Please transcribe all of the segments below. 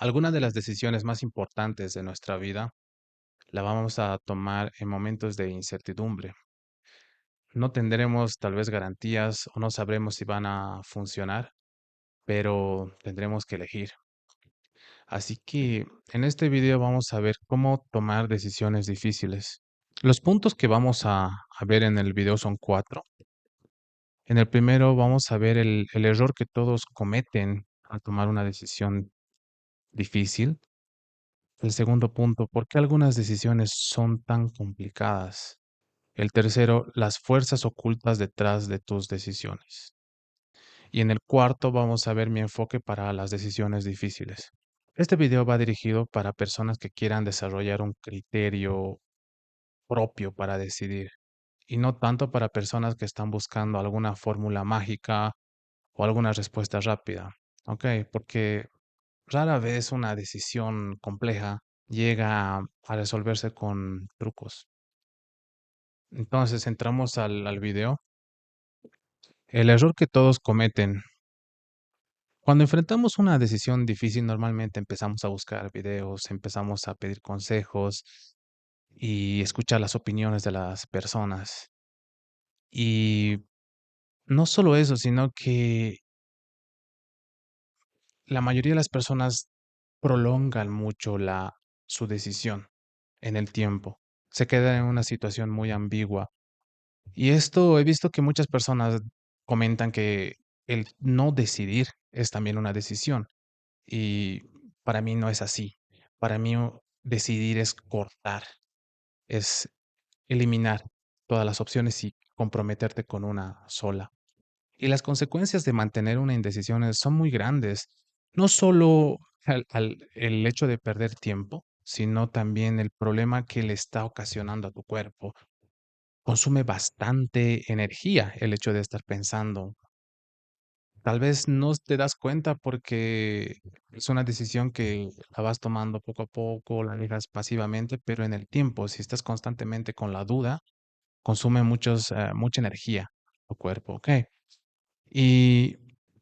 Algunas de las decisiones más importantes de nuestra vida la vamos a tomar en momentos de incertidumbre. No tendremos tal vez garantías o no sabremos si van a funcionar, pero tendremos que elegir. Así que en este video vamos a ver cómo tomar decisiones difíciles. Los puntos que vamos a ver en el video son cuatro. En el primero vamos a ver el error que todos cometen al tomar una decisión difícil. El segundo punto, ¿por qué algunas decisiones son tan complicadas? El tercero, las fuerzas ocultas detrás de tus decisiones. Y en el cuarto vamos a ver mi enfoque para las decisiones difíciles. Este video va dirigido para personas que quieran desarrollar un criterio propio para decidir y no tanto para personas que están buscando alguna fórmula mágica o alguna respuesta rápida. ¿Ok? Porque rara vez una decisión compleja llega a resolverse con trucos. Entonces entramos al video. El error que todos cometen. Cuando enfrentamos una decisión difícil, normalmente empezamos a buscar videos, empezamos a pedir consejos y escuchar las opiniones de las personas. Y no solo eso, sino que la mayoría de las personas prolongan mucho su decisión en el tiempo. Se queda en una situación muy ambigua. Y esto he visto que muchas personas comentan que el no decidir es también una decisión. Y para mí no es así. Para mí decidir es cortar, es eliminar todas las opciones y comprometerte con una sola. Y las consecuencias de mantener una indecisión son muy grandes. No solo el hecho de perder tiempo, sino también el problema que le está ocasionando a tu cuerpo. Consume bastante energía el hecho de estar pensando. Tal vez no te das cuenta porque es una decisión que la vas tomando poco a poco, la dejas pasivamente, pero en el tiempo, si estás constantemente con la duda, consume mucha energía tu cuerpo, ¿ok? Y,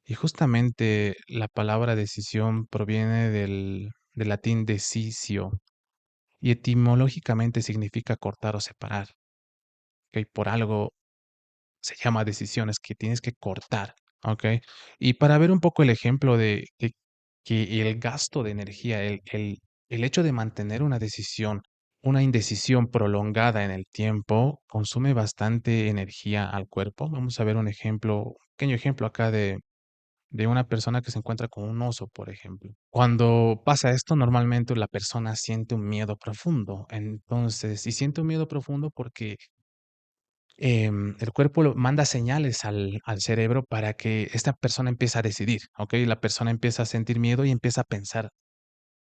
y justamente la palabra decisión proviene del latín decisio y etimológicamente significa cortar o separar, ¿ok? Por algo se llama decisiones que tienes que cortar, ¿ok? Y para ver un poco el ejemplo de que el gasto de energía, el hecho de mantener una decisión, una indecisión prolongada en el tiempo, consume bastante energía al cuerpo. Vamos a ver un ejemplo, un pequeño ejemplo acá de una persona que se encuentra con un oso, por ejemplo. Cuando pasa esto, normalmente la persona siente un miedo profundo. Entonces, y siente un miedo profundo porque el cuerpo manda señales al cerebro para que esta persona empiece a decidir, ¿ok? La persona empieza a sentir miedo y empieza a pensar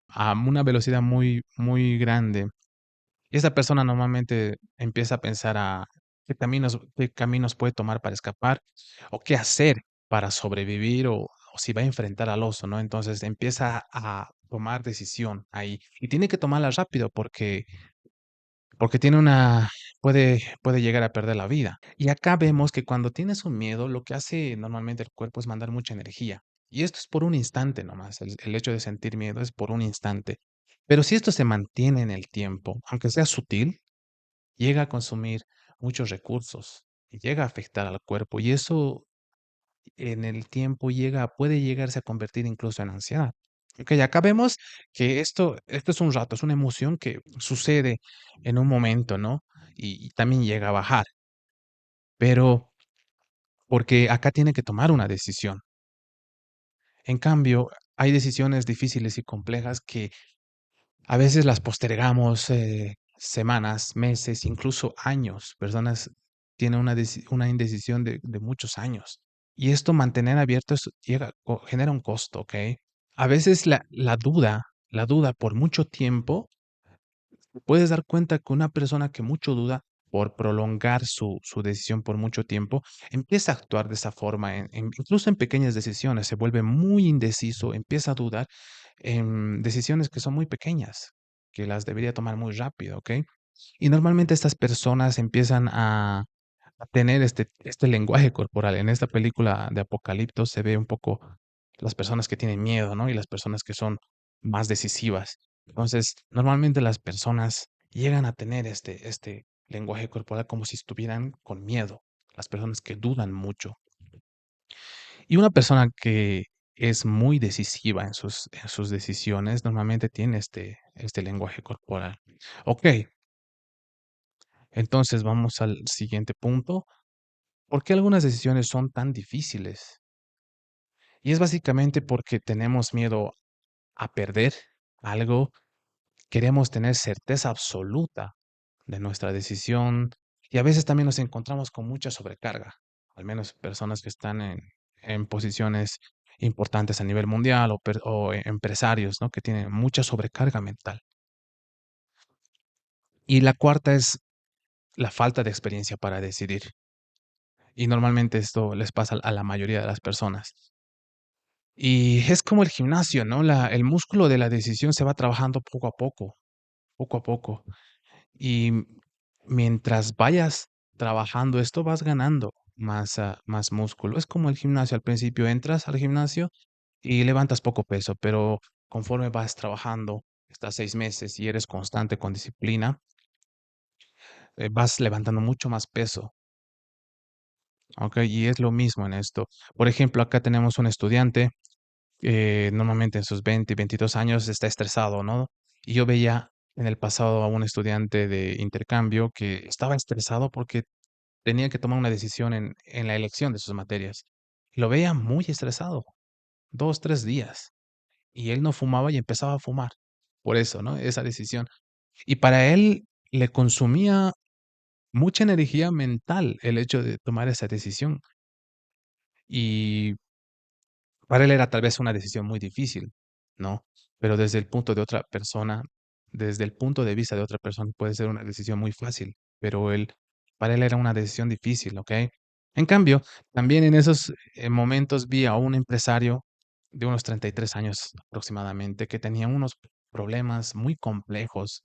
a una velocidad muy, muy grande. Y esa persona normalmente empieza a pensar a qué caminos puede tomar para escapar o qué hacer para sobrevivir o si va a enfrentar al oso, ¿no? Entonces empieza a tomar decisión ahí y tiene que tomarla rápido porque puede llegar a perder la vida. Y acá vemos que cuando tienes un miedo, lo que hace normalmente el cuerpo es mandar mucha energía. Y esto es por un instante nomás. El hecho de sentir miedo es por un instante. Pero si esto se mantiene en el tiempo, aunque sea sutil, llega a consumir muchos recursos y llega a afectar al cuerpo. Y eso en el tiempo puede llegarse a convertir incluso en ansiedad. Ok, acá vemos que esto es un rato, es una emoción que sucede en un momento, ¿no? Y también llega a bajar, pero porque acá tiene que tomar una decisión. En cambio, hay decisiones difíciles y complejas que a veces las postergamos semanas, meses, incluso años. Personas tienen una indecisión de muchos años. Y esto mantener abierto genera un costo, ¿ok? A veces la duda por mucho tiempo, puedes dar cuenta que una persona que mucho duda por prolongar su decisión por mucho tiempo, empieza a actuar de esa forma, incluso en pequeñas decisiones, se vuelve muy indeciso, empieza a dudar en decisiones que son muy pequeñas, que las debería tomar muy rápido, ¿ok? Y normalmente estas personas empiezan a tener este lenguaje corporal. En esta película de Apocalipto se ve un poco las personas que tienen miedo, ¿no? Y las personas que son más decisivas. Entonces, normalmente las personas llegan a tener este lenguaje corporal como si estuvieran con miedo, las personas que dudan mucho. Y una persona que es muy decisiva en sus decisiones, normalmente tiene este lenguaje corporal. Okey, entonces vamos al siguiente punto. ¿Por qué algunas decisiones son tan difíciles? Y es básicamente porque tenemos miedo a perder algo, queremos tener certeza absoluta de nuestra decisión y a veces también nos encontramos con mucha sobrecarga, al menos personas que están en posiciones importantes a nivel mundial o empresarios, ¿no? Que tienen mucha sobrecarga mental. Y la cuarta es la falta de experiencia para decidir. Y normalmente esto les pasa a la mayoría de las personas. Y es como el gimnasio, ¿no? El músculo de la decisión se va trabajando poco a poco, poco a poco. Y mientras vayas trabajando esto, vas ganando más músculo. Es como el gimnasio. Al principio entras al gimnasio y levantas poco peso, pero conforme vas trabajando, estás 6 meses y eres constante con disciplina, vas levantando mucho más peso. ¿Ok? Y es lo mismo en esto. Por ejemplo, acá tenemos un estudiante normalmente en sus 20, 22 años está estresado, ¿no? Y yo veía en el pasado a un estudiante de intercambio que estaba estresado porque tenía que tomar una decisión en la elección de sus materias. Lo veía muy estresado, 2, 3 días, y él no fumaba y empezaba a fumar. Por eso, ¿no? Esa decisión. Y para él le consumía mucha energía mental el hecho de tomar esa decisión. Y para él era tal vez una decisión muy difícil, ¿no? Pero desde el punto de otra persona, desde el punto de vista de otra persona puede ser una decisión muy fácil, pero para él era una decisión difícil, ¿ok? En cambio, también en esos momentos vi a un empresario de unos 33 años aproximadamente que tenía unos problemas muy complejos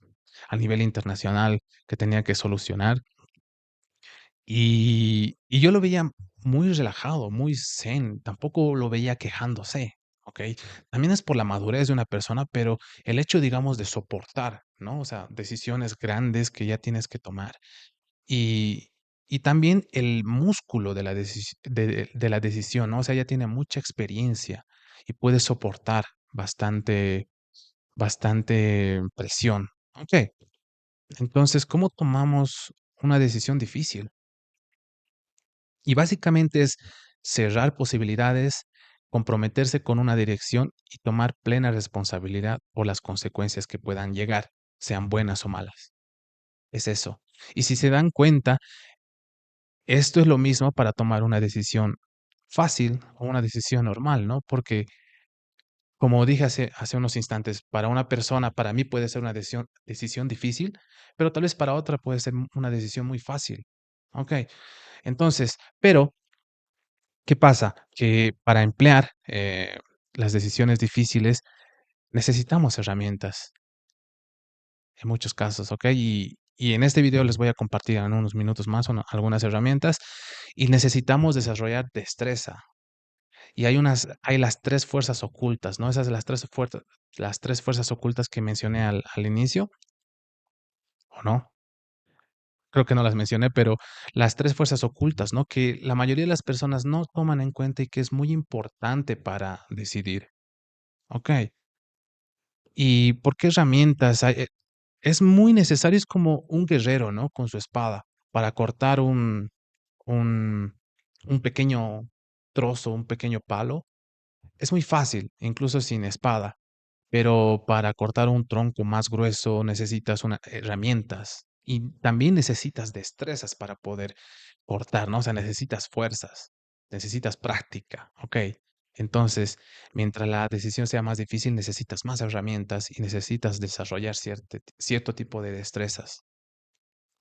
a nivel internacional que tenía que solucionar y yo lo veía muy relajado, muy zen, tampoco lo veía quejándose, ¿ok? También es por la madurez de una persona, pero el hecho, digamos, de soportar, ¿no? O sea, decisiones grandes que ya tienes que tomar. Y y también el músculo de la decisión, ¿no? O sea, ya tiene mucha experiencia y puede soportar bastante presión. Okey, entonces, ¿cómo tomamos una decisión difícil? Y básicamente es cerrar posibilidades, comprometerse con una dirección y tomar plena responsabilidad por las consecuencias que puedan llegar, sean buenas o malas. Es eso. Y si se dan cuenta, esto es lo mismo para tomar una decisión fácil o una decisión normal, ¿no? Porque, como dije hace unos instantes, para una persona, para mí puede ser una decisión difícil, pero tal vez para otra puede ser una decisión muy fácil. ¿Ok? Entonces, pero ¿qué pasa? Que para emplear, las decisiones difíciles necesitamos herramientas en muchos casos, ¿ok? Y en este video les voy a compartir en unos minutos más algunas herramientas y necesitamos desarrollar destreza. Y hay las 3 fuerzas ocultas, ¿no? Esas las 3 fuerzas ocultas que mencioné al inicio, ¿o no? Creo que no las mencioné, pero las 3 fuerzas ocultas, ¿no? Que la mayoría de las personas no toman en cuenta y que es muy importante para decidir, ¿ok? ¿Y por qué herramientas? Es muy necesario, es como un guerrero, ¿no? Con su espada para cortar un un pequeño trozo, un pequeño palo. Es muy fácil, incluso sin espada, pero para cortar un tronco más grueso necesitas una herramientas y también necesitas destrezas para poder cortar, ¿no? O sea, necesitas fuerzas, necesitas práctica, ¿ok? Entonces, mientras la decisión sea más difícil, necesitas más herramientas y necesitas desarrollar cierto tipo de destrezas.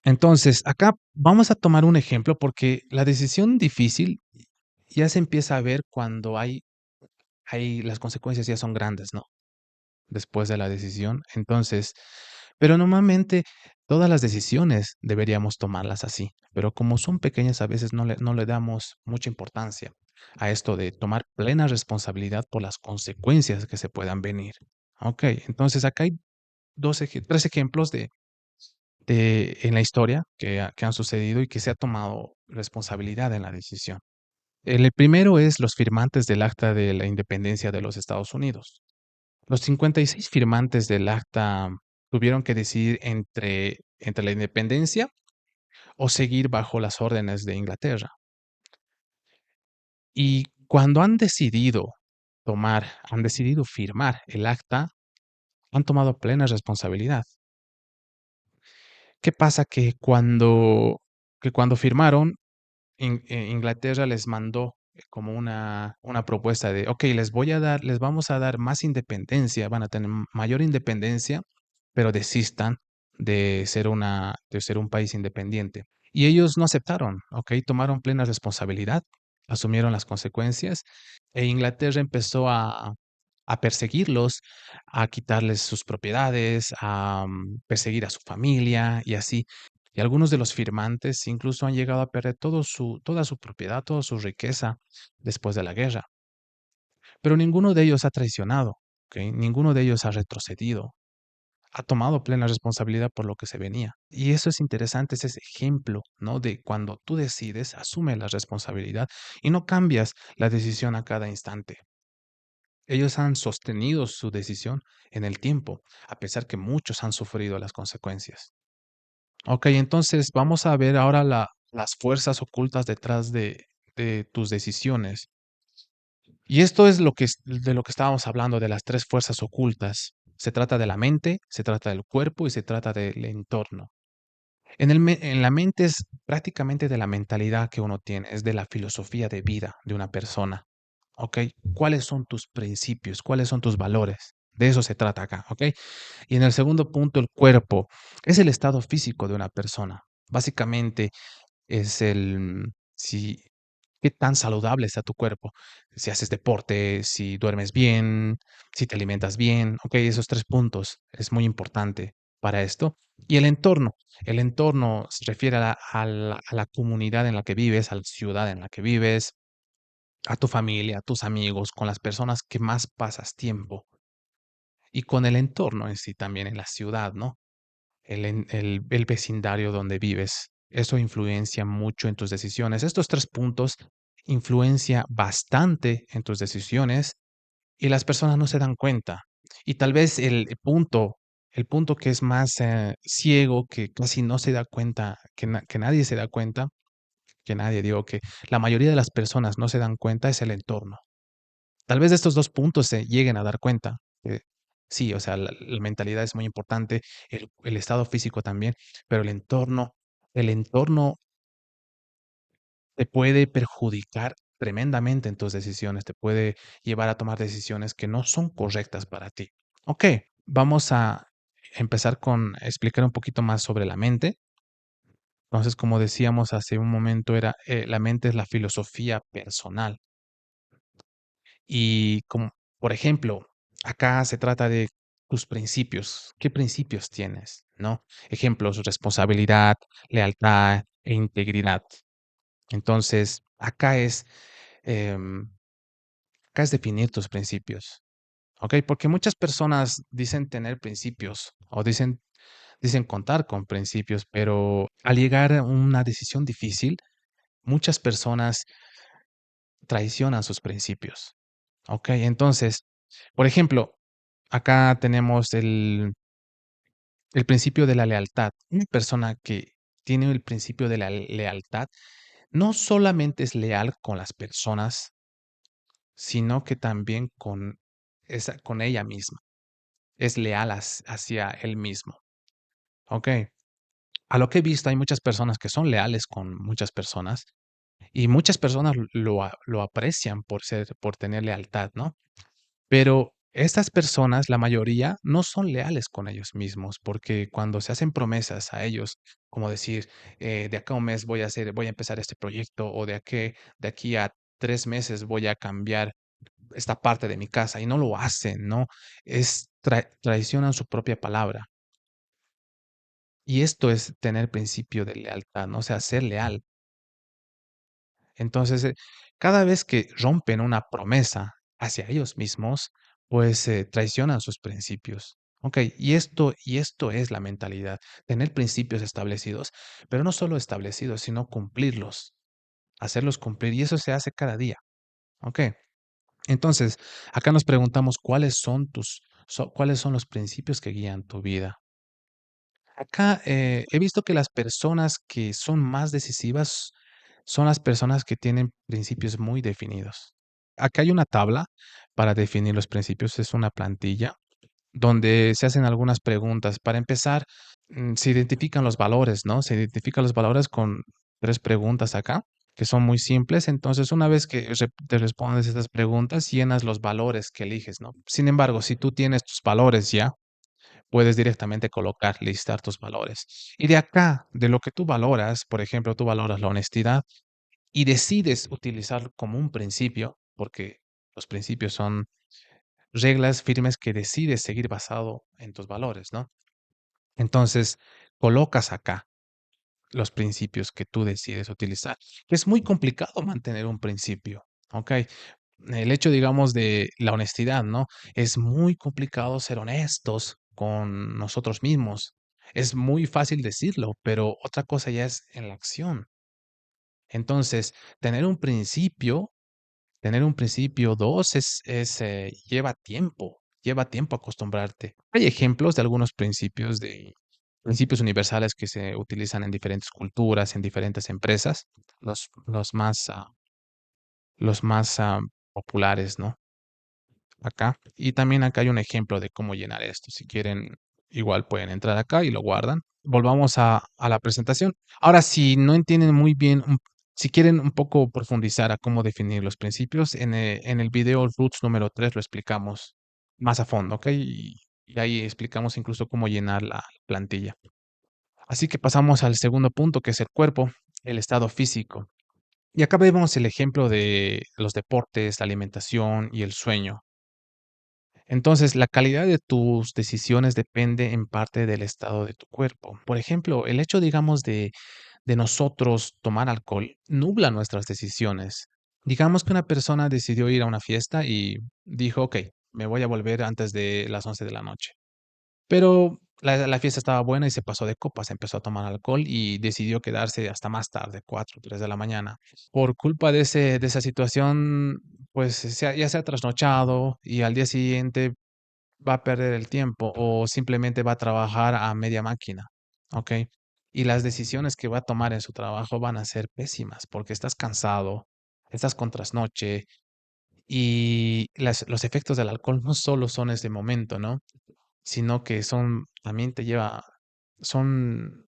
Entonces, acá vamos a tomar un ejemplo porque la decisión difícil ya se empieza a ver cuando hay las consecuencias ya son grandes, ¿no? Después de la decisión. Entonces, pero normalmente todas las decisiones deberíamos tomarlas así, pero como son pequeñas, a veces no le damos mucha importancia a esto de tomar plena responsabilidad por las consecuencias que se puedan venir. Ok, entonces acá hay 3 ejemplos en la historia que han sucedido y que se ha tomado responsabilidad en la decisión. El primero es los firmantes del Acta de la Independencia de los Estados Unidos. Los 56 firmantes del acta tuvieron que decidir entre la independencia o seguir bajo las órdenes de Inglaterra. Y cuando han decidido firmar el acta, han tomado plena responsabilidad. ¿Qué pasa? Que cuando firmaron, Inglaterra les mandó como una propuesta de, ok, les vamos a dar más independencia, van a tener mayor independencia, pero desistan de ser un país independiente. Y ellos no aceptaron, ok, tomaron plena responsabilidad, asumieron las consecuencias, e Inglaterra empezó a perseguirlos, a quitarles sus propiedades, a perseguir a su familia y así. Y algunos de los firmantes incluso han llegado a perder toda su propiedad, toda su riqueza después de la guerra. Pero ninguno de ellos ha traicionado, ¿ok? Ninguno de ellos ha retrocedido, ha tomado plena responsabilidad por lo que se venía. Y eso es interesante, es ese ejemplo, ¿no? De cuando tú decides, asume la responsabilidad y no cambias la decisión a cada instante. Ellos han sostenido su decisión en el tiempo, a pesar que muchos han sufrido las consecuencias. Ok, entonces vamos a ver ahora las fuerzas ocultas detrás de tus decisiones. Y esto es de lo que estábamos hablando, de las 3 fuerzas ocultas. Se trata de la mente, se trata del cuerpo y se trata del entorno. En la mente es prácticamente de la mentalidad que uno tiene, es de la filosofía de vida de una persona. ¿Ok? ¿Cuáles son tus principios? ¿Cuáles son tus valores? De eso se trata acá, ¿ok? Y en el segundo punto, el cuerpo es el estado físico de una persona. Básicamente es si qué tan saludable está tu cuerpo, si haces deporte, si duermes bien, si te alimentas bien, ¿ok? Esos 3 puntos es muy importante para esto. Y el entorno se refiere a la comunidad en la que vives, a la ciudad en la que vives, a tu familia, a tus amigos, con las personas que más pasas tiempo y con el entorno en sí también en la ciudad, ¿no? El vecindario donde vives. Eso influencia mucho en tus decisiones. Estos 3 puntos influencia bastante en tus decisiones y las personas no se dan cuenta. Y tal vez el punto que es más, ciego, que casi no se da cuenta, que nadie se da cuenta, que nadie, digo, que la mayoría de las personas no se dan cuenta, es el entorno. Tal vez de estos 2 puntos se lleguen a dar cuenta, sí, o sea, la mentalidad es muy importante, el estado físico también, pero el entorno te puede perjudicar tremendamente en tus decisiones, te puede llevar a tomar decisiones que no son correctas para ti. Okey, vamos a empezar con explicar un poquito más sobre la mente. Entonces, como decíamos hace un momento, la mente es la filosofía personal. Y como, por ejemplo, acá se trata de tus principios. ¿Qué principios tienes? ¿No? Ejemplos, responsabilidad, lealtad e integridad. Entonces, em, acá es definir tus principios. ¿Ok? Porque muchas personas dicen tener principios o dicen contar con principios, pero al llegar a una decisión difícil, muchas personas traicionan sus principios. ¿Ok? Entonces, por ejemplo, acá tenemos el principio de la lealtad. Una persona que tiene el principio de la lealtad no solamente es leal con las personas, sino que también con ella misma. Es leal hacia él mismo. Ok. A lo que he visto, hay muchas personas que son leales con muchas personas y muchas personas lo aprecian por tener lealtad, ¿no? Pero estas personas, la mayoría, no son leales con ellos mismos, porque cuando se hacen promesas a ellos, como decir, de acá a un mes voy a empezar este proyecto, o de aquí a 3 meses voy a cambiar esta parte de mi casa, y no lo hacen, ¿no? Traicionan su propia palabra. Y esto es tener principio de lealtad, ¿no? O sea, ser leal. Entonces, cada vez que rompen una promesa hacia ellos mismos, pues, traicionan sus principios. Okey, y esto es la mentalidad, tener principios establecidos, pero no solo establecidos, sino cumplirlos, hacerlos cumplir, y eso se hace cada día, ¿okey? Entonces, acá nos preguntamos, ¿cuáles son los principios que guían tu vida? Acá, he visto que las personas que son más decisivas son las personas que tienen principios muy definidos. Acá hay una tabla para definir los principios, es una plantilla donde se hacen algunas preguntas. Para empezar, se identifican los valores, ¿no? Se identifican los valores con 3 preguntas acá, que son muy simples. Entonces, una vez que te respondes estas preguntas, llenas los valores que eliges, ¿no? Sin embargo, si tú tienes tus valores ya, puedes directamente colocar, listar tus valores. Y de acá, de lo que tú valoras, por ejemplo, tú valoras la honestidad y decides utilizarlo como un principio, porque los principios son reglas firmes que decides seguir basado en tus valores, ¿no? Entonces, colocas acá los principios que tú decides utilizar. Es muy complicado mantener un principio, ¿ok? El hecho, digamos, de la honestidad, ¿no? Es muy complicado ser honestos con nosotros mismos. Es muy fácil decirlo, pero otra cosa ya es en la acción. Entonces, tener un principio Tener un principio 2 lleva tiempo acostumbrarte. Hay ejemplos de algunos principios universales que se utilizan en diferentes culturas, en diferentes empresas, los más populares, ¿no? Acá. Y también acá hay un ejemplo de cómo llenar esto. Si quieren, igual pueden entrar acá y lo guardan. Volvamos a la presentación. Ahora, si no entienden muy bien, si quieren un poco profundizar a cómo definir los principios, en el video Roots número 3 lo explicamos más a fondo, ¿ok? Y ahí explicamos incluso cómo llenar la plantilla. Así que pasamos al segundo punto, que es el cuerpo, el estado físico. Y acá vemos el ejemplo de los deportes, la alimentación y el sueño. Entonces, la calidad de tus decisiones depende en parte del estado de tu cuerpo. Por ejemplo, el hecho, digamos, de nosotros tomar alcohol nubla nuestras decisiones. Digamos que una persona decidió ir a una fiesta y dijo, ok, me voy a volver antes de las 11 de la noche. Pero la fiesta estaba buena y se pasó de copas, empezó a tomar alcohol y decidió quedarse hasta más tarde, 4, 3 de la mañana. Por culpa de esa situación, pues ya se ha trasnochado y al día siguiente va a perder el tiempo o simplemente va a trabajar a media máquina, ¿ok? Y las decisiones que va a tomar en su trabajo van a ser pésimas porque estás cansado, estás con trasnoche y los efectos del alcohol no solo son ese momento, ¿no? Sino que también son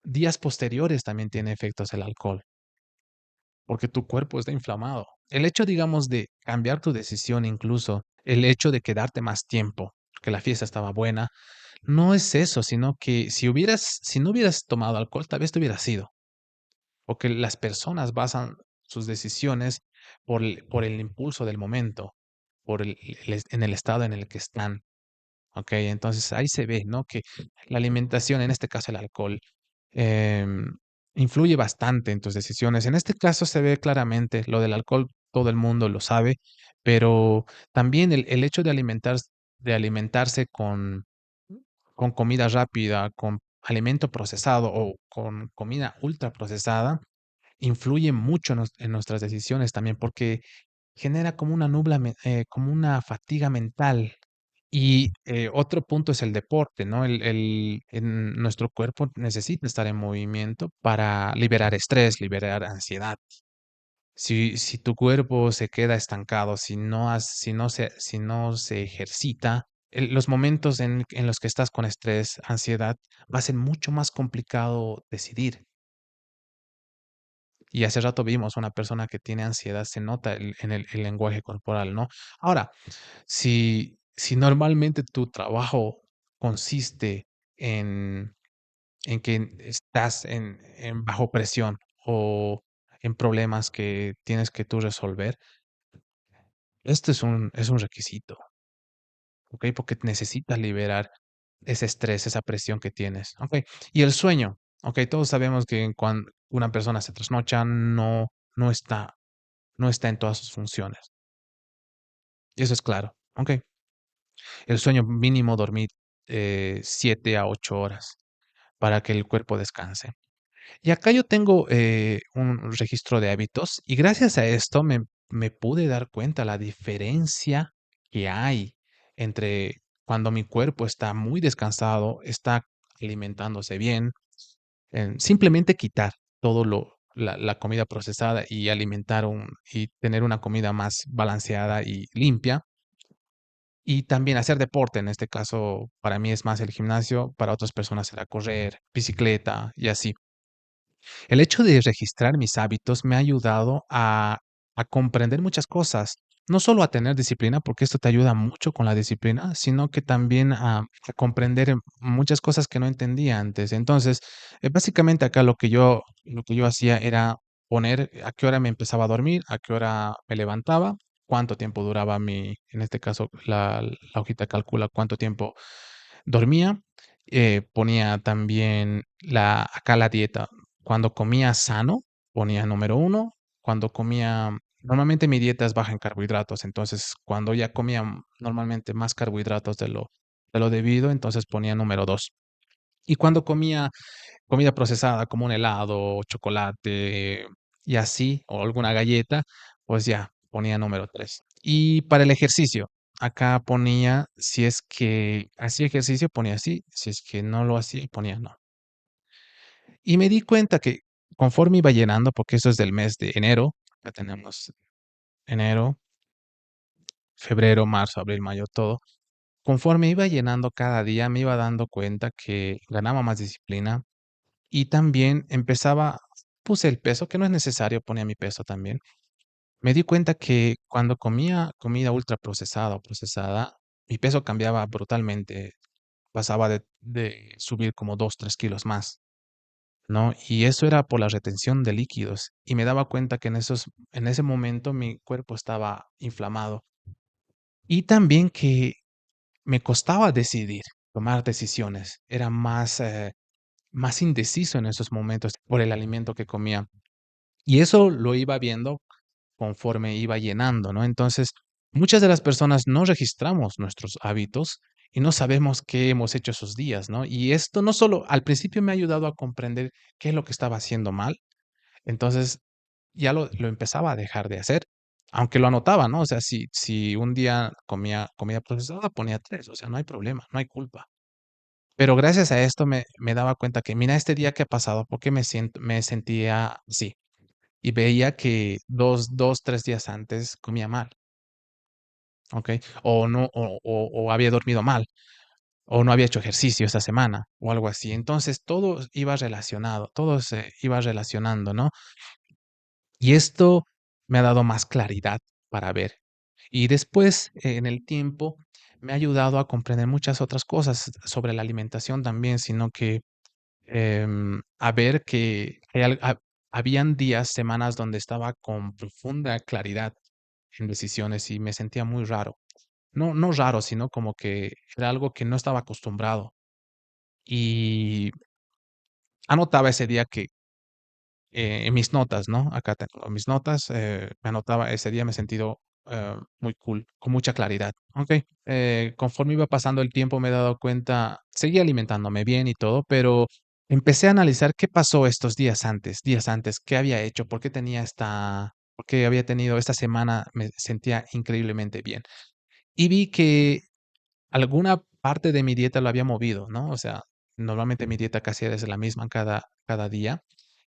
días posteriores también tiene efectos el alcohol, porque tu cuerpo está inflamado. El hecho, digamos, de cambiar tu decisión, incluso el hecho de quedarte más tiempo, que la fiesta estaba buena, no es eso, sino que si no hubieras tomado alcohol, tal vez te hubieras ido, porque las personas basan sus decisiones por el impulso del momento, en el estado en el que están. Okey, entonces ahí se ve, ¿no? Que la alimentación, en este caso el alcohol, em, influye bastante en tus decisiones. En este caso se ve claramente lo del alcohol, todo el mundo lo sabe, pero también el hecho de alimentarse con comida rápida, con alimento procesado o con comida ultraprocesada, influye mucho en nuestras decisiones también, porque genera como una fatiga mental. Y, otro punto es el deporte, ¿no? Nuestro cuerpo necesita estar en movimiento para liberar estrés, liberar ansiedad. Si tu cuerpo se queda estancado, si no se ejercita, los momentos en los que estás con estrés, ansiedad, va a ser mucho más complicado decidir. Y hace rato vimos una persona que tiene ansiedad, se nota en el lenguaje corporal, ¿no? Ahora, si normalmente tu trabajo consiste en que estás en bajo presión o en problemas que tienes que tú resolver, esto es un requisito, ¿okey? Porque necesitas liberar ese estrés, esa presión que tienes, ¿okey? Y el sueño, ¿okey? Todos sabemos que cuando una persona se trasnocha, no está en todas sus funciones, y eso es claro. Okey. El sueño mínimo, dormir, 7 a 8 horas para que el cuerpo descanse. Y acá yo tengo, un registro de hábitos, y gracias a esto me pude dar cuenta la diferencia que hay entre cuando mi cuerpo está muy descansado, está alimentándose bien, simplemente quitar todo lo la comida procesada y alimentar y tener una comida más balanceada y limpia, y también hacer deporte. En este caso, para mí es más el gimnasio, para otras personas será correr, bicicleta y así. El hecho de registrar mis hábitos me ha ayudado a comprender muchas cosas, no solo a tener disciplina, porque esto te ayuda mucho con la disciplina, sino que también a comprender muchas cosas que no entendía antes. Entonces, básicamente acá lo que yo hacía era poner a qué hora me empezaba a dormir, a qué hora me levantaba, cuánto tiempo duraba en este caso, la hojita calcula cuánto tiempo dormía. Ponía también acá la dieta. Cuando comía sano, ponía número uno. Cuando comía normalmente mi dieta es baja en carbohidratos, entonces, cuando ya comía normalmente más carbohidratos de lo debido, entonces ponía número 2. Y cuando comía comida procesada, como un helado, chocolate, y así, o alguna galleta, pues ya ponía número 3. Y para el ejercicio, acá ponía, si es que hacía ejercicio, ponía sí, si es que no lo hacía, ponía no. Y me di cuenta que conforme iba llenando, porque eso es del mes de enero, ya tenemos enero, febrero, marzo, abril, mayo, todo. Conforme iba llenando cada día, me iba dando cuenta que ganaba más disciplina y también puse el peso, que no es necesario, ponía mi peso también. Me di cuenta que cuando comía comida ultraprocesada o procesada, mi peso cambiaba brutalmente, pasaba de subir como 2 3 kilos más, ¿no? Y eso era por la retención de líquidos, y me daba cuenta que en ese momento mi cuerpo estaba inflamado. Y también que me costaba decidir, tomar decisiones, era más indeciso en esos momentos por el alimento que comía. Y eso lo iba viendo conforme iba llenando, ¿no? Entonces, muchas de las personas no registramos nuestros hábitos y no sabemos qué hemos hecho esos días, ¿no? Y esto no solo al principio me ha ayudado a comprender qué es lo que estaba haciendo mal, entonces ya lo empezaba a dejar de hacer, aunque lo anotaba, ¿no? O sea, si un día comía comida procesada, ponía 3, o sea, no hay problema, no hay culpa. Pero gracias a esto me daba cuenta que, mira, este día que ha pasado, ¿por qué me sentía así? Y veía que 3 días antes comía mal, ¿okey? O no, o había dormido mal, o no había hecho ejercicio esa semana, o algo así. Entonces, todo iba relacionado, todo se iba relacionando, ¿no? Y esto me ha dado más claridad para ver. Y después, en el tiempo, me ha ayudado a comprender muchas otras cosas sobre la alimentación también, sino que a ver que habían días, semanas donde estaba con profunda claridad en decisiones y me sentía muy raro. No raro, sino como que era algo que no estaba acostumbrado. Y anotaba ese día que, en mis notas, ¿no? Acá tengo mis notas, me anotaba, ese día me he sentido, muy cool, con mucha claridad. Okey, conforme iba pasando el tiempo me he dado cuenta, seguía alimentándome bien y todo, pero empecé a analizar qué pasó estos días antes, qué había hecho, por qué había tenido esta semana, me sentía increíblemente bien. Y vi que alguna parte de mi dieta lo había movido, ¿no? O sea, normalmente mi dieta casi es la misma cada día,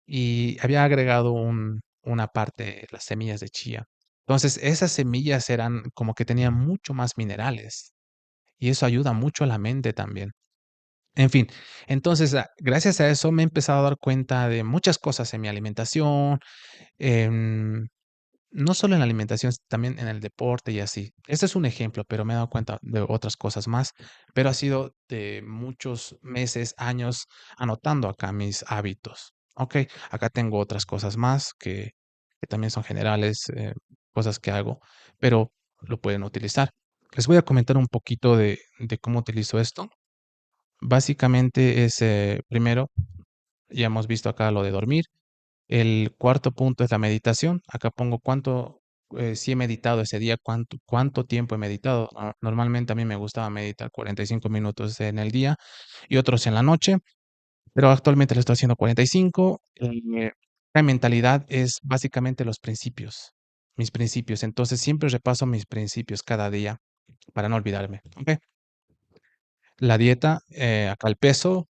y había agregado una parte, las semillas de chía. Entonces, esas semillas eran como que tenían mucho más minerales, y eso ayuda mucho a la mente también. En fin, entonces, gracias a eso me he empezado a dar cuenta de muchas cosas en mi alimentación, em no solo en la alimentación, también en el deporte y así. Este es un ejemplo, pero me he dado cuenta de otras cosas más, pero ha sido de muchos meses, años anotando acá mis hábitos. Okey, acá tengo otras cosas más que también son generales, cosas que hago, pero lo pueden utilizar. Les voy a comentar un poquito de cómo utilizo esto. Básicamente es, primero, ya hemos visto acá lo de dormir. El cuarto punto es la meditación. Acá pongo cuánto si he meditado ese día, cuánto tiempo he meditado. Normalmente a mí me gustaba meditar 45 minutos en el día y otros en la noche, pero actualmente lo estoy haciendo 45. La mentalidad es básicamente los principios, mis principios. Entonces siempre repaso mis principios cada día para no olvidarme. ¿Ok? La dieta, acá el peso,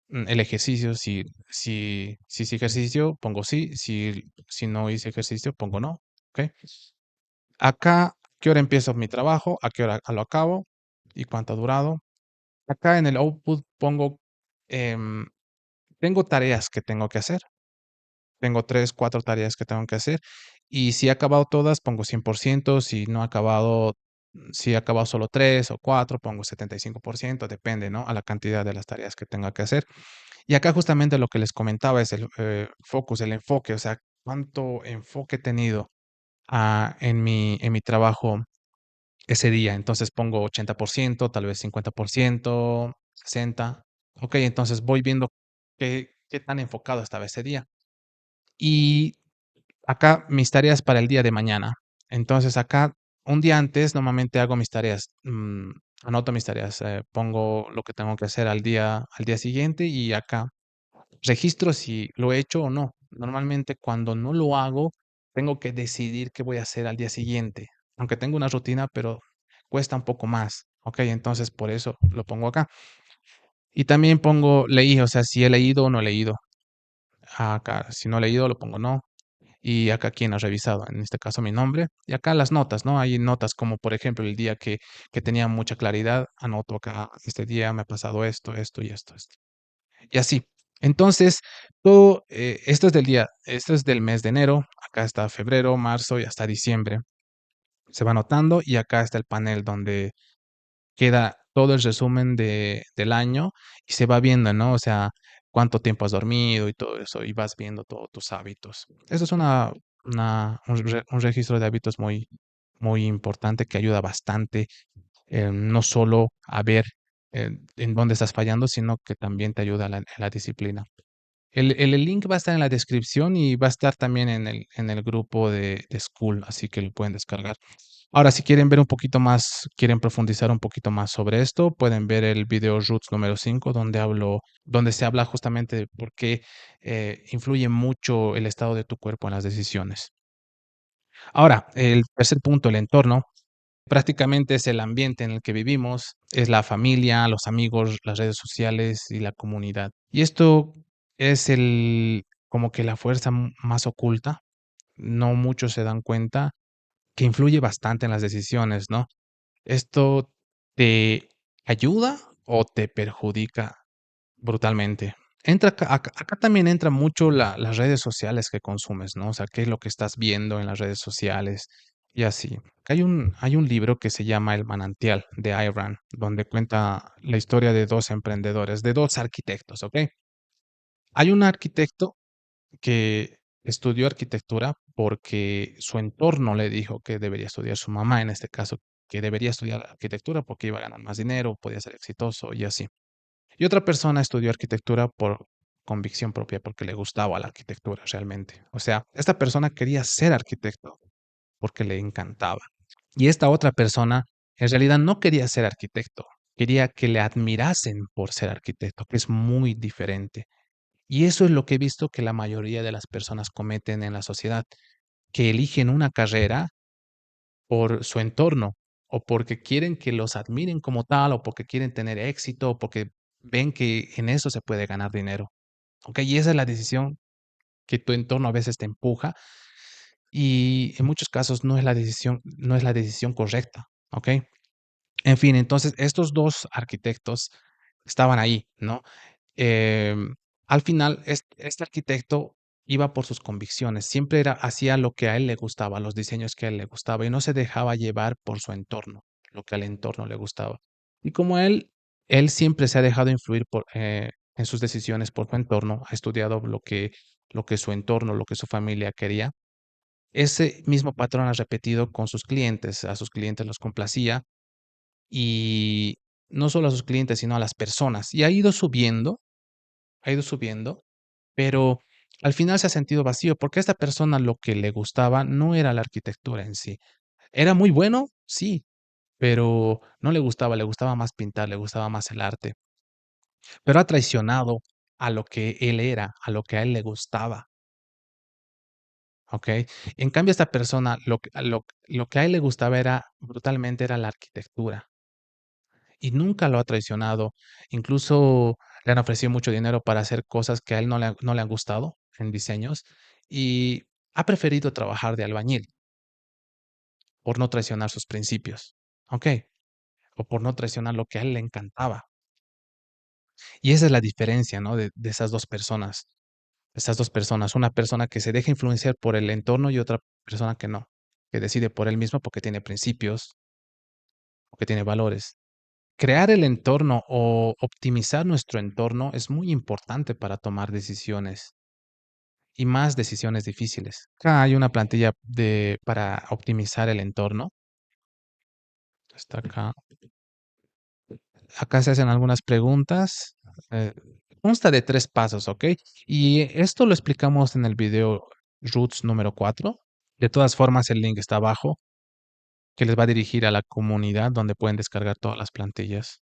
el ejercicio, si hice ejercicio, pongo sí, si no hice ejercicio, pongo no. ¿Ok? Acá, ¿qué hora empiezo mi trabajo? ¿A qué hora lo acabo? ¿Y cuánto ha durado? Acá en el output pongo, em, tengo tareas que tengo que hacer. Tengo 3 4 tareas que tengo que hacer, y si he acabado todas, pongo 100%. Si no he acabado, si he acabado solo 3 o 4, pongo 75%, depende, ¿no?, a la cantidad de las tareas que tenga que hacer. Y acá justamente lo que les comentaba es el, focus, el enfoque, o sea, cuánto enfoque he tenido, en mi trabajo ese día. Entonces pongo 80%, tal vez 50%, 60. Okey, entonces voy viendo qué tan enfocado estaba ese día. Y acá mis tareas para el día de mañana. Entonces acá un día antes normalmente hago mis tareas, anoto mis tareas, pongo lo que tengo que hacer al día siguiente y acá registro si lo he hecho o no. Normalmente cuando no lo hago, tengo que decidir qué voy a hacer al día siguiente, aunque tengo una rutina, pero cuesta un poco más. ¿Ok? Entonces por eso lo pongo acá. Y también pongo leí, o sea, si he leído o no he leído. Acá, si no he leído, lo pongo no. Y acá quién ha revisado, en este caso mi nombre, y acá las notas, ¿no? Hay notas como, por ejemplo, el día que tenía mucha claridad, anoto acá, este día me ha pasado esto, esto y esto, esto. Y así. Entonces, todo, esto es del mes de enero, acá está febrero, marzo y hasta diciembre. Se va anotando y acá está el panel donde queda todo el resumen del año y se va viendo, ¿no? O sea, cuánto tiempo has dormido y todo eso, y vas viendo todos tus hábitos. Eso es un registro de hábitos muy, muy importante que ayuda bastante, no solo a ver en dónde estás fallando, sino que también te ayuda en la disciplina. El link va a estar en la descripción y va a estar también en el grupo de School, así que lo pueden descargar. Ahora, si quieren ver un poquito más, quieren profundizar un poquito más sobre esto, pueden ver el video Roots número 5 donde se habla justamente de por qué influye mucho el estado de tu cuerpo en las decisiones. Ahora, el tercer punto, el entorno, prácticamente es el ambiente en el que vivimos, es la familia, los amigos, las redes sociales y la comunidad. Y esto es como que la fuerza más oculta, no muchos se dan cuenta, que influye bastante en las decisiones, ¿no? ¿Esto te ayuda o te perjudica brutalmente? Acá también entra mucho las redes sociales que consumes, ¿no? O sea, qué es lo que estás viendo en las redes sociales y así. Hay un libro que se llama El manantial de Ayn Rand, donde cuenta la historia de 2 emprendedores, de 2 arquitectos, ¿ok? Hay un arquitecto que estudió arquitectura porque su entorno le dijo que debería estudiar, su mamá en este caso, que debería estudiar arquitectura porque iba a ganar más dinero, podía ser exitoso y así. Y otra persona estudió arquitectura por convicción propia, porque le gustaba la arquitectura realmente. O sea, esta persona quería ser arquitecto porque le encantaba. Y esta otra persona en realidad no quería ser arquitecto, quería que le admirasen por ser arquitecto, que es muy diferente. Y eso es lo que he visto que la mayoría de las personas cometen en la sociedad, que eligen una carrera por su entorno, o porque quieren que los admiren como tal, o porque quieren tener éxito, o porque ven que en eso se puede ganar dinero. ¿Ok? Y esa es la decisión que tu entorno a veces te empuja y en muchos casos no es la decisión correcta. ¿Ok? En fin, entonces estos 2 arquitectos estaban ahí, ¿no? Em, Al final, este arquitecto iba por sus convicciones, siempre hacía lo que a él le gustaba, los diseños que a él le gustaba, y no se dejaba llevar por su entorno, lo que al entorno le gustaba. Y como él siempre se ha dejado influir en sus decisiones por su entorno, ha estudiado lo que su entorno, lo que su familia quería. Ese mismo patrón ha repetido con sus clientes, a sus clientes los complacía, y no solo a sus clientes, sino a las personas. Y ha ido subiendo, pero al final se ha sentido vacío, porque a esta persona lo que le gustaba no era la arquitectura en sí. Era muy bueno, sí, pero no le gustaba, le gustaba más pintar, le gustaba más el arte, pero ha traicionado a lo que él era, a lo que a él le gustaba, ¿okey? En cambio, esta persona, lo que a él le gustaba era brutalmente era la arquitectura, y nunca lo ha traicionado. Incluso le han ofrecido mucho dinero para hacer cosas que a él no le han gustado en diseños, y ha preferido trabajar de albañil por no traicionar sus principios, ¿okey? O por no traicionar lo que a él le encantaba. Y esa es la diferencia, ¿no? De esas 2 personas, una persona que se deja influenciar por el entorno y otra persona que no, que decide por él mismo porque tiene principios, porque tiene valores. Crear el entorno o optimizar nuestro entorno es muy importante para tomar decisiones y más decisiones difíciles. Acá hay una plantilla para optimizar el entorno. Está acá. Acá se hacen algunas preguntas. eh, Consta de 3 pasos, ¿ok? Y esto lo explicamos en el video Roots número 4. De todas formas, el link está abajo, que les va a dirigir a la comunidad donde pueden descargar todas las plantillas.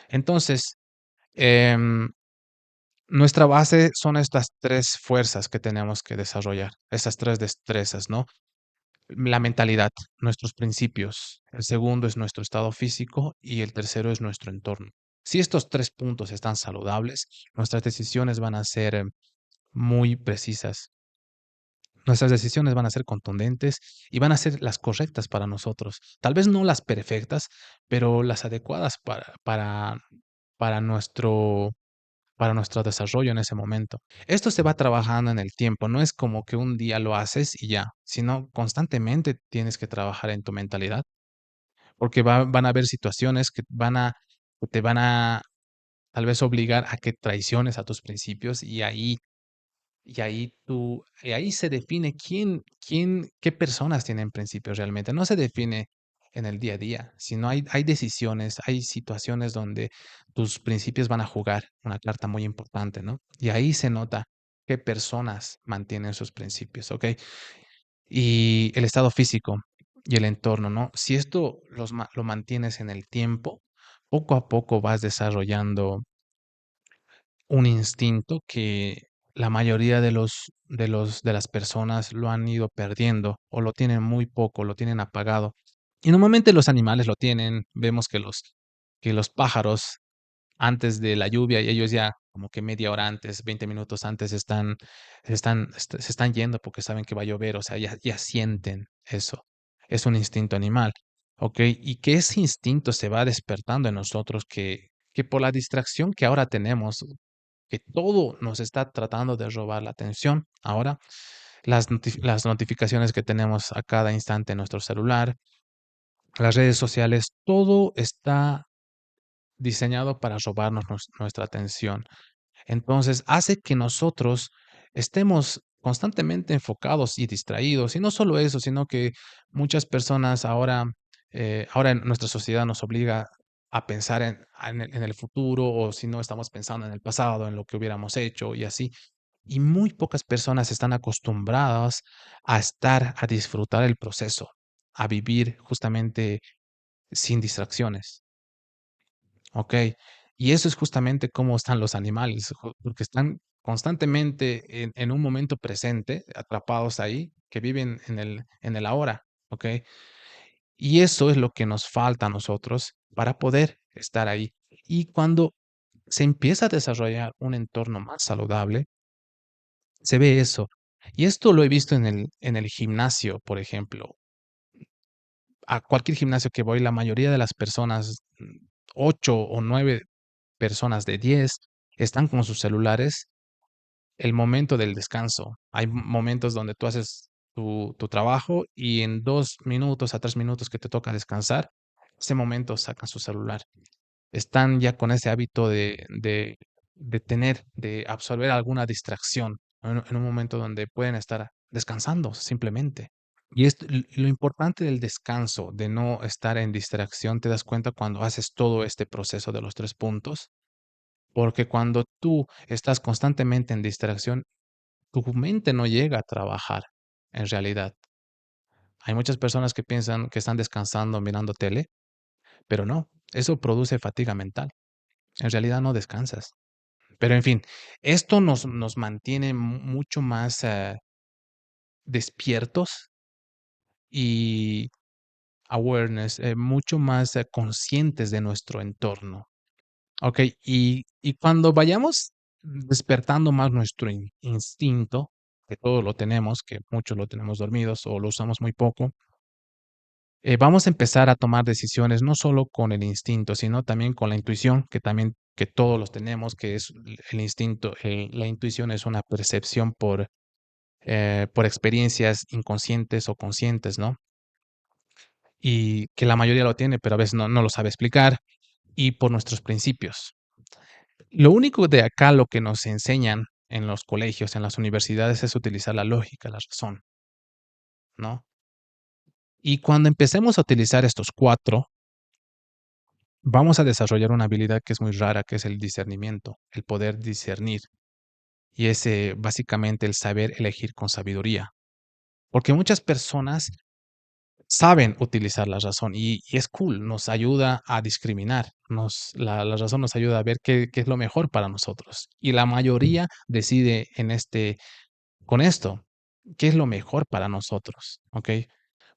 Entonces, em, nuestra base son estas 3 fuerzas que tenemos que desarrollar, esas 3 destrezas, ¿no? La mentalidad, nuestros principios, el segundo es nuestro estado físico y el tercero es nuestro entorno. Si estos 3 puntos están saludables, nuestras decisiones van a ser muy precisas. Nuestras decisiones van a ser contundentes y van a ser las correctas para nosotros. Tal vez no las perfectas, pero las adecuadas para nuestro para nuestro desarrollo en ese momento. Esto se va trabajando en el tiempo, no es como que un día lo haces y ya, sino constantemente tienes que trabajar en tu mentalidad, porque van a haber situaciones que te van a tal vez obligar a que traiciones a tus principios y ahí se define qué personas tienen principios realmente. No se define en el día a día, sino hay decisiones, hay situaciones donde tus principios van a jugar una carta muy importante, ¿no? Y ahí se nota qué personas mantienen sus principios, ¿ok? Y el estado físico y el entorno, ¿no? Si esto lo mantienes en el tiempo, poco a poco vas desarrollando un instinto que la mayoría de las personas lo han ido perdiendo, o lo tienen muy poco, lo tienen apagado. Y normalmente los animales lo tienen, vemos que los pájaros antes de la lluvia, y ellos ya como que media hora antes, 20 minutos antes se están yendo porque saben que va a llover, o sea, ya sienten eso. Es un instinto animal, ¿ok? Y que ese instinto se va despertando en nosotros que por la distracción que ahora tenemos, que todo nos está tratando de robar la atención. Ahora, las notificaciones que tenemos a cada instante en nuestro celular, las redes sociales, todo está diseñado para robarnos nuestra atención. Entonces, hace que nosotros estemos constantemente enfocados y distraídos. Y no solo eso, sino que muchas personas ahora en nuestra sociedad nos obliga a pensar en el futuro, o si no, estamos pensando en el pasado, en lo que hubiéramos hecho y así. Y muy pocas personas están acostumbradas a disfrutar el proceso, a vivir justamente sin distracciones. Okey. Y eso es justamente cómo están los animales, porque están constantemente en un momento presente, atrapados ahí, que viven en el ahora, ¿okey? Y eso es lo que nos falta a nosotros para poder estar ahí. Y cuando se empieza a desarrollar un entorno más saludable, se ve eso. Y esto lo he visto en el gimnasio, por ejemplo. A cualquier gimnasio que voy, la mayoría de las personas, 8 o 9 personas de 10 están con sus celulares el momento del descanso. Hay momentos donde tú haces tu trabajo y en 2 minutos a 3 minutos que te toca descansar, ese momento sacan su celular. Están ya con ese hábito de absorber alguna distracción en un momento donde pueden estar descansando simplemente. Y lo importante del descanso, de no estar en distracción, te das cuenta cuando haces todo este proceso de los 3 puntos, porque cuando tú estás constantemente en distracción, tu mente no llega a trabajar en realidad. Hay muchas personas que piensan que están descansando mirando tele, pero no, eso produce fatiga mental. En realidad no descansas. Pero en fin, esto nos mantiene mucho más despiertos y awareness, mucho más conscientes de nuestro entorno. Ok, y cuando vayamos despertando más nuestro instinto, que todos lo tenemos, que muchos lo tenemos dormidos o lo usamos muy poco, vamos a empezar a tomar decisiones no solo con el instinto, sino también con la intuición, que también que todos los tenemos, que es el instinto, la intuición es una percepción por experiencias inconscientes o conscientes, ¿no? Y que la mayoría lo tiene, pero a veces no lo sabe explicar, y por nuestros principios. Lo único de acá, lo que nos enseñan en los colegios, en las universidades, es utilizar la lógica, la razón, ¿no? Y cuando empecemos a utilizar estos 4, vamos a desarrollar una habilidad que es muy rara, que es el discernimiento, el poder discernir. Y es básicamente el saber elegir con sabiduría. Porque muchas personas saben utilizar la razón y es cool, nos ayuda a discriminar, la razón nos ayuda a ver qué es lo mejor para nosotros. Y la mayoría decide con esto, qué es lo mejor para nosotros, ¿ok?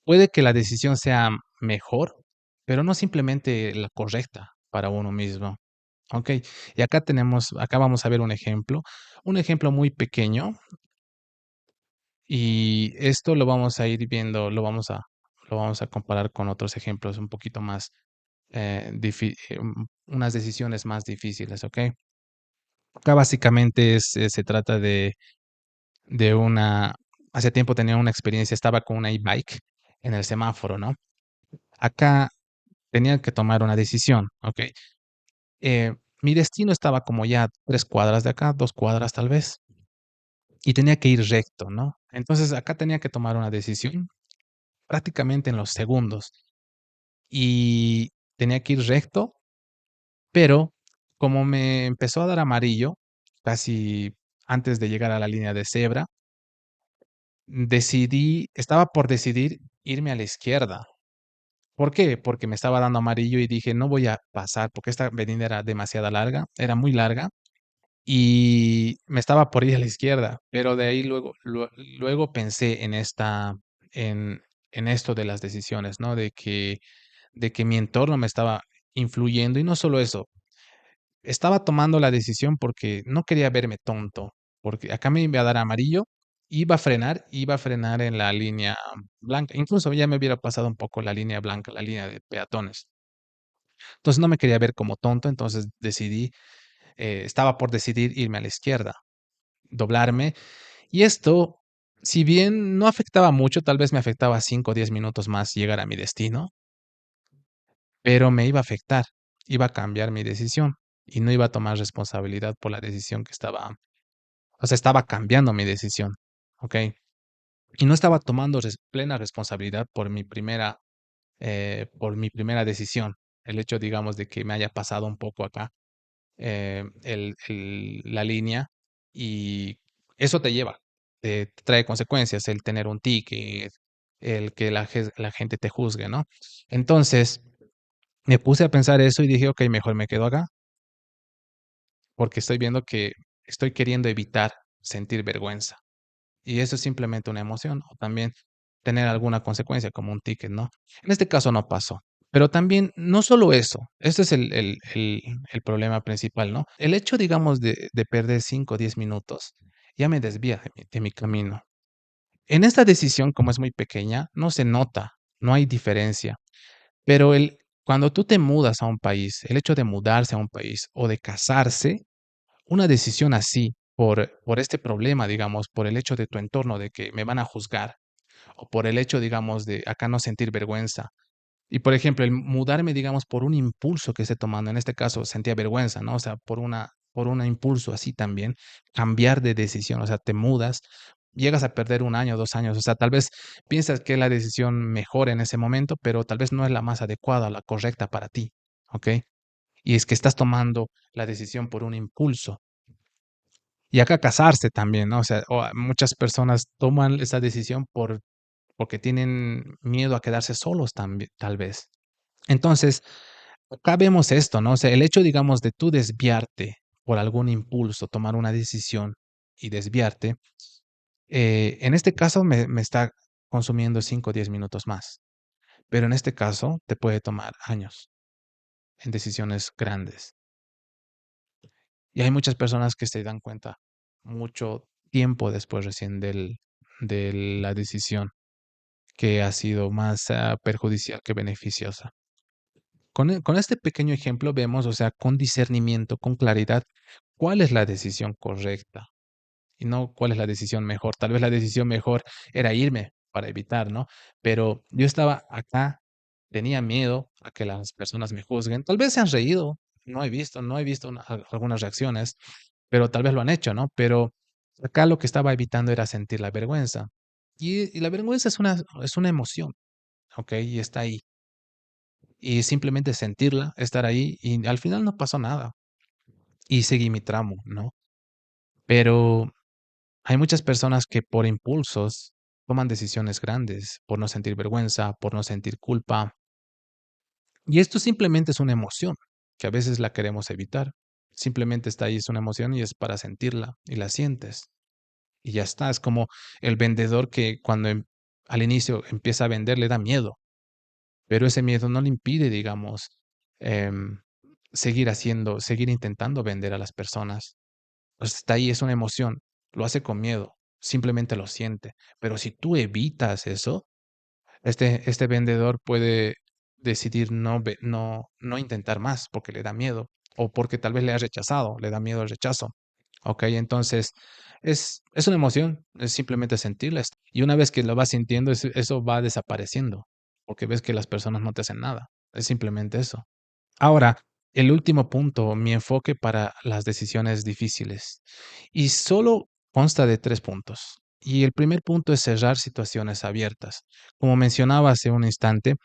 Puede que la decisión sea mejor, pero no simplemente la correcta para uno mismo, ¿ok? Y acá vamos a ver un ejemplo muy pequeño, y esto lo vamos a ir viendo, lo vamos a comparar con otros ejemplos un poquito más, unas decisiones más difíciles, ¿ok? Acá básicamente se trata de una, hace tiempo tenía una experiencia, estaba con una e-bike en el semáforo, ¿no? Acá tenía que tomar una decisión, ¿ok? Mi destino estaba como ya 3 cuadras de acá, 2 cuadras tal vez, y tenía que ir recto, ¿no? Entonces acá tenía que tomar una decisión prácticamente en los segundos. Y tenía que ir recto, pero como me empezó a dar amarillo, casi antes de llegar a la línea de cebra, estaba por decidir irme a la izquierda. ¿Por qué? Porque me estaba dando amarillo y dije, no voy a pasar, porque esta avenida era demasiado larga, era muy larga, y me estaba por ir a la izquierda, pero de ahí luego pensé en, en esto de las decisiones, ¿no? De que mi entorno me estaba influyendo y no solo eso, estaba tomando la decisión porque no quería verme tonto, porque acá me iba a dar amarillo, iba a frenar en la línea blanca, incluso ya me hubiera pasado un poco la línea blanca, la línea de peatones. Entonces no me quería ver como tonto, entonces estaba por decidir irme a la izquierda, doblarme, y esto, si bien no afectaba mucho, tal vez me afectaba 5 o 10 minutos más llegar a mi destino, pero me iba a afectar, iba a cambiar mi decisión y no iba a tomar responsabilidad por la decisión o sea, estaba cambiando mi decisión, ¿ok? Y no estaba tomando plena responsabilidad por mi primera decisión. El hecho, digamos, de que me haya pasado un poco acá la línea y eso te trae consecuencias, el tener un ticket, el que la gente te juzgue, ¿no? Entonces, me puse a pensar eso y dije, ok, mejor me quedo acá, porque estoy viendo que estoy queriendo evitar sentir vergüenza. Y eso es simplemente una emoción, o también tener alguna consecuencia, como un ticket, ¿no? En este caso no pasó. Pero también, no solo eso, este es el problema principal, ¿no? El hecho, digamos, de perder 5 o 10 minutos ya me desvía de mi camino. En esta decisión, como es muy pequeña, no se nota, no hay diferencia. Pero cuando tú te mudas a un país, el hecho de mudarse a un país o de casarse, una decisión así, por este problema, digamos, por el hecho de tu entorno, de que me van a juzgar, o por el hecho, digamos, de acá no sentir vergüenza. Y, por ejemplo, el mudarme, digamos, por un impulso que esté tomando, en este caso sentía vergüenza, ¿no? O sea, por un impulso así también, cambiar de decisión, o sea, te mudas, llegas a perder 1 año, 2 años, o sea, tal vez piensas que es la decisión mejor en ese momento, pero tal vez no es la más adecuada, la correcta para ti, ¿ok? Y es que estás tomando la decisión por un impulso. Y acá casarse también, ¿no? O sea, muchas personas toman esa decisión porque tienen miedo a quedarse solos también, tal vez. Entonces, acá vemos esto, ¿no? O sea, el hecho, digamos, de tú desviarte por algún impulso, tomar una decisión y desviarte, en este caso me está consumiendo 5 o 10 minutos más, pero en este caso te puede tomar años en decisiones grandes. Y hay muchas personas que se dan cuenta mucho tiempo después recién de la decisión que ha sido más perjudicial que beneficiosa. Con este pequeño ejemplo vemos, o sea, con discernimiento, con claridad, cuál es la decisión correcta y no cuál es la decisión mejor. Tal vez la decisión mejor era irme para evitar, ¿no? Pero yo estaba acá, tenía miedo a que las personas me juzguen. Tal vez se han reído, no he visto algunas reacciones, pero tal vez lo han hecho, ¿no? Pero acá lo que estaba evitando era sentir la vergüenza. Y la vergüenza es una emoción, ¿ok? Y está ahí. Y simplemente sentirla, estar ahí, y al final no pasó nada. Y seguí mi tramo, ¿no? Pero hay muchas personas que por impulsos toman decisiones grandes, por no sentir vergüenza, por no sentir culpa. Y esto simplemente es una emoción, que a veces la queremos evitar. Simplemente está ahí, es una emoción y es para sentirla y la sientes. Y ya está, es como el vendedor que cuando al inicio empieza a vender le da miedo, pero ese miedo no le impide, digamos, em, seguir intentando vender a las personas. Pues está ahí, es una emoción, lo hace con miedo, simplemente lo siente. Pero si tú evitas eso, este vendedor puede decidir no intentar más porque le da miedo o porque tal vez le ha rechazado, le da miedo el rechazo. ¿Ok? Entonces, es una emoción, es simplemente sentirla. Y una vez que lo vas sintiendo, eso va desapareciendo porque ves que las personas no te hacen nada. Es simplemente eso. Ahora, el último punto, mi enfoque para las decisiones difíciles. Y solo consta de 3 puntos. Y el primer punto es cerrar situaciones abiertas. Como mencionaba hace un instante,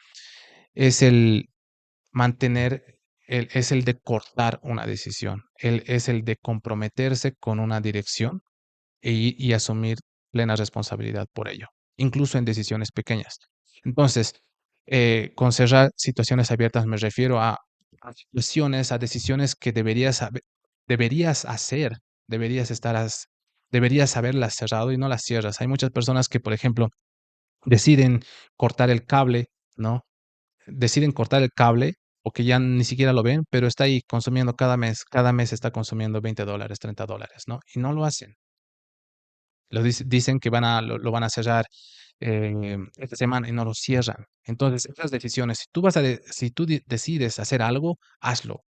es el mantener, es el de cortar una decisión, es el de comprometerse con una dirección y asumir plena responsabilidad por ello, incluso en decisiones pequeñas. Entonces, con cerrar situaciones abiertas me refiero a situaciones, a decisiones que deberías hacer, deberías estar, deberías haberlas cerrado y no las cierras. Hay muchas personas que, por ejemplo, deciden cortar el cable, ¿no? Deciden cortar el cable o que ya ni siquiera lo ven, pero está ahí consumiendo cada mes está consumiendo $20, $30, ¿no? Y no lo hacen. Dicen que lo van a cerrar, esta semana y no lo cierran. Entonces, esas decisiones, si tú decides hacer algo, hazlo.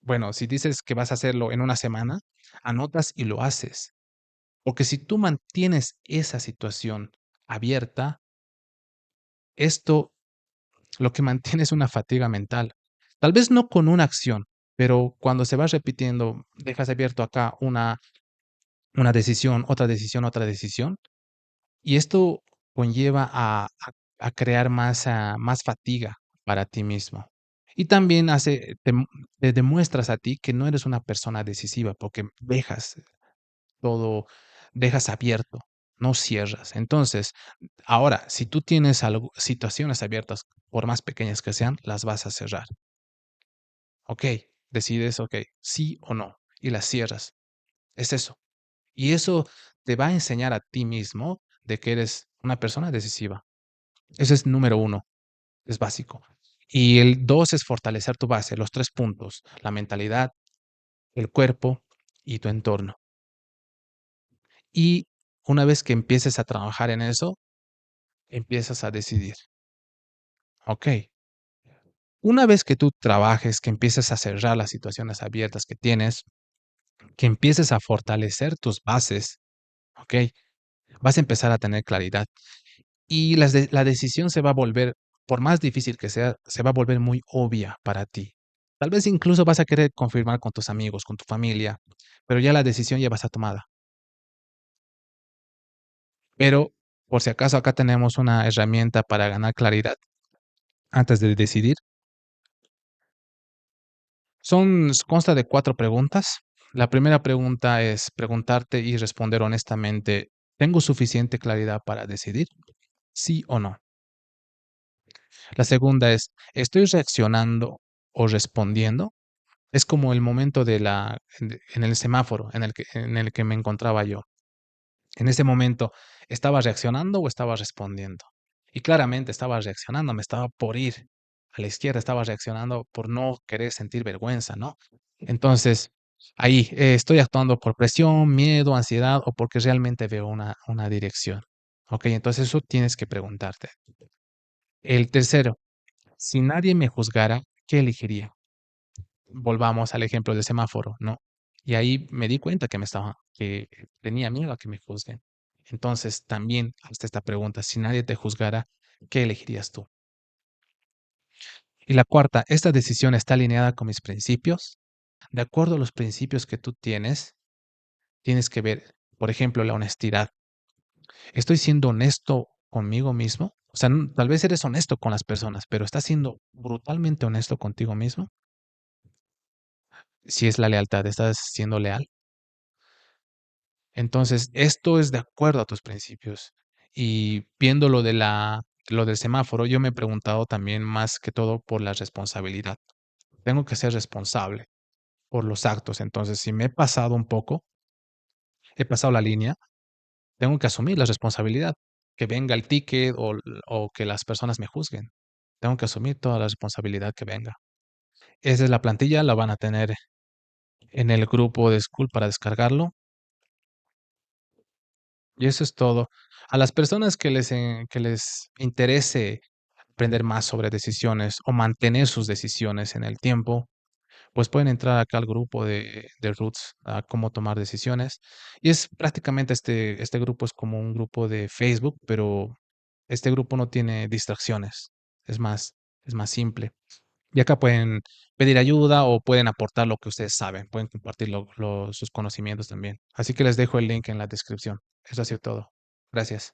Bueno, si dices que vas a hacerlo en una semana, anotas y lo haces. Porque si tú mantienes esa situación abierta, esto lo que mantiene es una fatiga mental. Tal vez no con una acción, pero cuando se va repitiendo, dejas abierto acá una decisión, otra decisión, otra decisión. Y esto conlleva a crear más fatiga para ti mismo. Y también te demuestras a ti que no eres una persona decisiva, porque todo dejas abierto, no cierras. Entonces, ahora, si tú tienes situaciones abiertas, por más pequeñas que sean, las vas a cerrar. Okey, decides, okey, sí o no, y las cierras. Es eso. Y eso te va a enseñar a ti mismo de que eres una persona decisiva. Ese es número uno, es básico. Y el 2 es fortalecer tu base, los 3 puntos, la mentalidad, el cuerpo y tu entorno. Y una vez que empieces a trabajar en eso, empiezas a decidir, okey. Una vez que tú trabajes, que empieces a cerrar las situaciones abiertas que tienes, que empieces a fortalecer tus bases, okey, vas a empezar a tener claridad. Y la decisión se va a volver, por más difícil que sea, se va a volver muy obvia para ti. Tal vez incluso vas a querer confirmar con tus amigos, con tu familia, pero ya la decisión ya va a estar tomada. Pero, por si acaso, acá tenemos una herramienta para ganar claridad antes de decidir. Consta de 4 preguntas. La primera pregunta es preguntarte y responder honestamente, ¿tengo suficiente claridad para decidir? ¿Sí o no? La segunda es, ¿estoy reaccionando o respondiendo? Es como el momento en el semáforo en el que me encontraba yo. En ese momento, ¿estaba reaccionando o estaba respondiendo? Y claramente estaba reaccionando, me estaba por ir a la izquierda, estaba reaccionando por no querer sentir vergüenza, ¿no? Entonces, ahí, ¿estoy actuando por presión, miedo, ansiedad o porque realmente veo una dirección? ¿Ok? Entonces eso tienes que preguntarte. El tercero, si nadie me juzgara, ¿qué elegiría? Volvamos al ejemplo del semáforo, ¿no? Y ahí me di cuenta que tenía miedo a que me juzguen. Entonces, también hazte esta pregunta, si nadie te juzgara, ¿qué elegirías tú? Y la cuarta, ¿esta decisión está alineada con mis principios? De acuerdo a los principios que tú tienes, tienes que ver, por ejemplo, la honestidad. ¿Estoy siendo honesto conmigo mismo? O sea, tal vez eres honesto con las personas, pero ¿estás siendo brutalmente honesto contigo mismo? Si es la lealtad, ¿estás siendo leal? Entonces, esto es de acuerdo a tus principios. Y viendo lo del semáforo, yo me he preguntado también más que todo por la responsabilidad. Tengo que ser responsable por los actos. Entonces, si me he pasado un poco, he pasado la línea, tengo que asumir la responsabilidad. Que venga el ticket o que las personas me juzguen. Tengo que asumir toda la responsabilidad que venga. Esa es la plantilla, la van a tener en el grupo de School para descargarlo. Y eso es todo. A las personas que les interese aprender más sobre decisiones o mantener sus decisiones en el tiempo, pues pueden entrar acá al grupo de Roots a cómo tomar decisiones. Y es prácticamente este grupo es como un grupo de Facebook, pero este grupo no tiene distracciones. Es más, es más simple. Y acá pueden pedir ayuda o pueden aportar lo que ustedes saben. Pueden compartir sus conocimientos también. Así que les dejo el link en la descripción. Eso ha sido todo. Gracias.